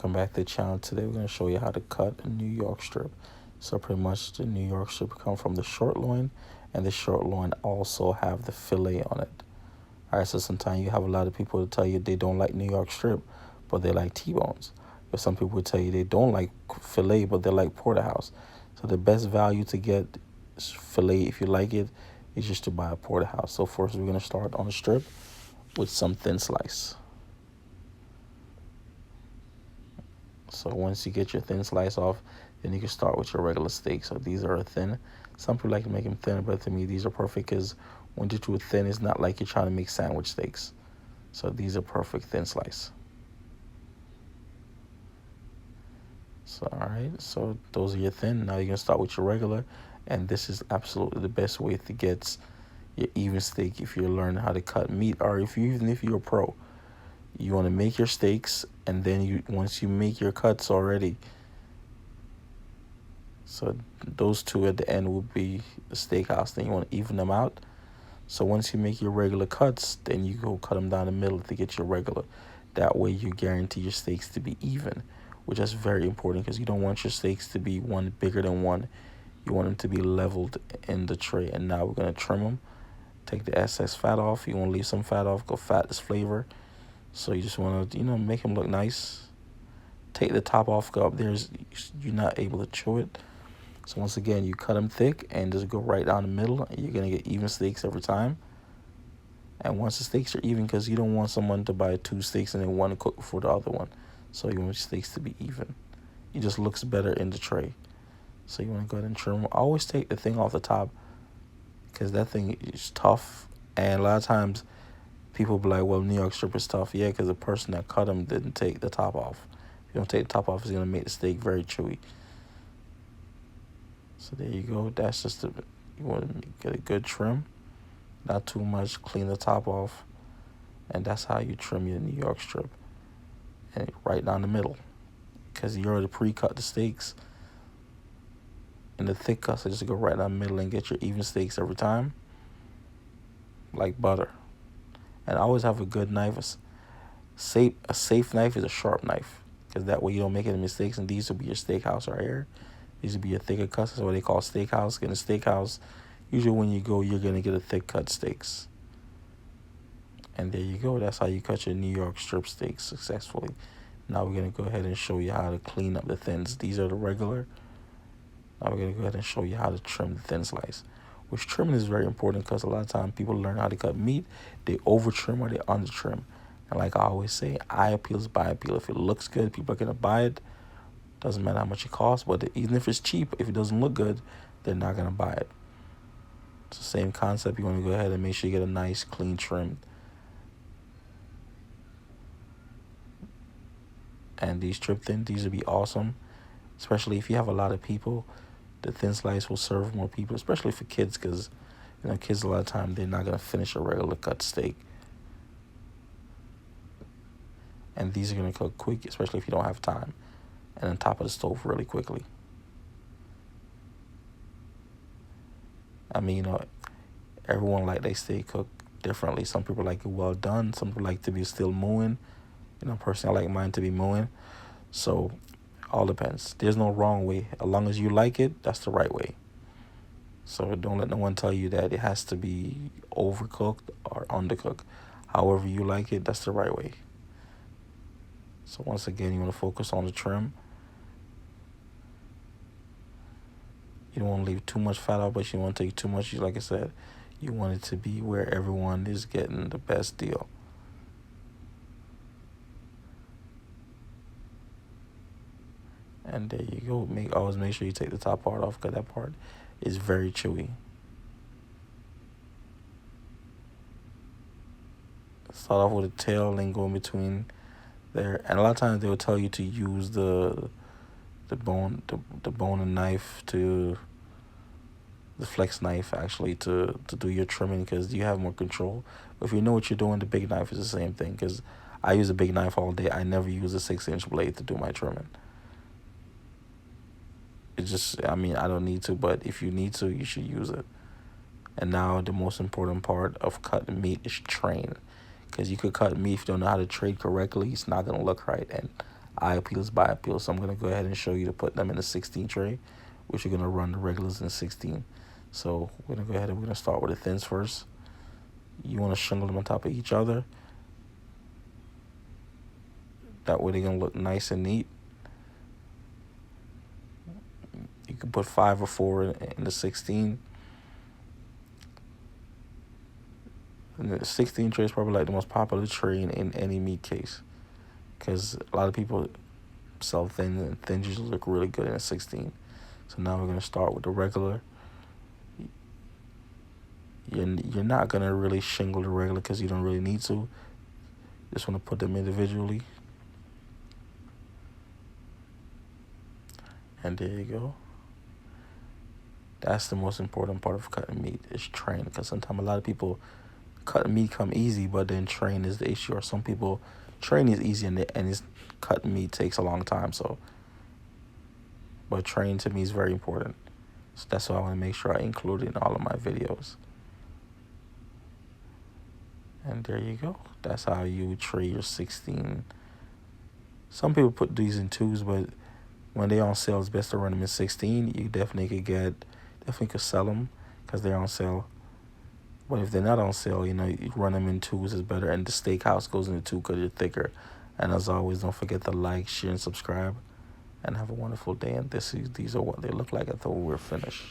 Welcome back to the channel. Today we're going to show you how to cut a New York strip. So pretty much the New York strip come from the short loin, and the short loin also have the fillet on it. Alright, so sometimes you have a lot of people that tell you they don't like New York strip, but they like T-bones. But some people tell you they don't like fillet, but they like porterhouse. So the best value to get fillet, if you like it, is just to buy a porterhouse. So first we're going to start on the strip with some thin slice. So once you get your thin slice off, then you can start with your regular steak. So these are thin. Some people like to make them thinner, but to me these are perfect because when you do thin, it's not like you're trying to make sandwich steaks. So these are perfect thin slice. So all right, so those are your thin. Now you're gonna start with your regular, and this is absolutely the best way to get your even steak if you're learning how to cut meat, or even if you're a pro. You want to make your steaks, and then once you make your cuts already, so those two at the end will be the steakhouse. Then you want to even them out. So once you make your regular cuts, then you go cut them down the middle to get your regular. That way you guarantee your steaks to be even, which is very important because you don't want your steaks to be one bigger than one. You want them to be leveled in the tray. And now we're going to trim them. Take the excess fat off. You want to leave some fat off because fat is flavor. So you just want to, make them look nice. Take the top off, go up there, you're not able to chew it. So once again, you cut them thick and just go right down the middle. And you're going to get even steaks every time. And once the steaks are even, because you don't want someone to buy two steaks and then one to cook before the other one. So you want your steaks to be even. It just looks better in the tray. So you want to go ahead and trim them. Always take the thing off the top because that thing is tough. And a lot of times, people be like, well, New York strip is tough. Yeah, because the person that cut them didn't take the top off. If you don't take the top off, it's going to make the steak very chewy. So there you go. That's just you want to get a good trim. Not too much. Clean the top off. And that's how you trim your New York strip. And right down the middle. Because you already pre-cut the steaks. And the thick cuts, so just go right down the middle and get your even steaks every time. Like butter. And always have a good knife. A safe knife is a sharp knife, because that way you don't make any mistakes. And these will be your steakhouse right here. These will be your thicker cuts. That's what they call steakhouse. In a steakhouse, usually when you go, you're gonna get a thick cut steaks. And there you go. That's how you cut your New York strip steaks successfully. Now we're gonna go ahead and show you how to clean up the thins. These are the regular. Now we're gonna go ahead and show you how to trim the thin slice. Which trimming is very important because a lot of times people learn how to cut meat, they over trim or they under trim. And like I always say, eye appeal is buy appeal. If it looks good, people are gonna buy it. Doesn't matter how much it costs, but even if it's cheap, if it doesn't look good, they're not gonna buy it. It's the same concept. You want to go ahead and make sure you get a nice clean trim. And these strip thin, these would be awesome, especially if you have a lot of people. The thin slice will serve more people, especially for kids, because kids a lot of time they're not gonna finish a regular cut steak. And these are gonna cook quick, especially if you don't have time. And on top of the stove really quickly. I mean, everyone like their steak cooked differently. Some people like it well done. Some people like to be still mooing. Personally, I like mine to be mooing. So all depends. There's no wrong way. As long as you like it, that's the right way. So don't let no one tell you that it has to be overcooked or undercooked. However you like it, that's the right way. So once again, you want to focus on the trim. You don't want to leave too much fat out, but you want to take too much. Like I said, you want it to be where everyone is getting the best deal. And there you go. Always make sure you take the top part off because that part is very chewy. Start off with the tail and go in between there. And a lot of times they will tell you to use the bone and knife to the flex knife actually to do your trimming because you have more control. But if you know what you're doing, the big knife is the same thing because I use a big knife all day. I never use a 6-inch blade to do my trimming. It's just, I don't need to, but if you need to, you should use it. And now the most important part of cutting meat is train. Because you could cut meat if you don't know how to trade correctly. It's not going to look right. And eye peels, by peels. So I'm going to go ahead and show you to put them in the 16 tray, which you're going to run the regulars in 16. So we're going to go ahead and we're going to start with the thins first. You want to shingle them on top of each other. That way they're going to look nice and neat. You can put 5 or 4 in the 16. And the 16 tray is probably like the most popular tray in any meat case, because a lot of people sell thin, and thins usually look really good in a 16. So now we're going to start with the regular. You're not going to really shingle the regular because you don't really need to. Just want to put them individually. And there you go. That's the most important part of cutting meat, is train. Because sometimes a lot of people cutting meat come easy, but then train is the issue. Or some people train is easy and it's cutting meat takes a long time. So, but train to me is very important. So that's why I want to make sure I include it in all of my videos. And there you go. That's how you tray your 16. Some people put these in 2s, but when they're on sale, it's best to run them in 16. You definitely could sell them because they're on sale. But if they're not on sale, you run them in 2s is better. And the steakhouse goes into 2 because you're thicker. And as always, don't forget to like, share, and subscribe. And have a wonderful day. And these are what they look like after we're finished.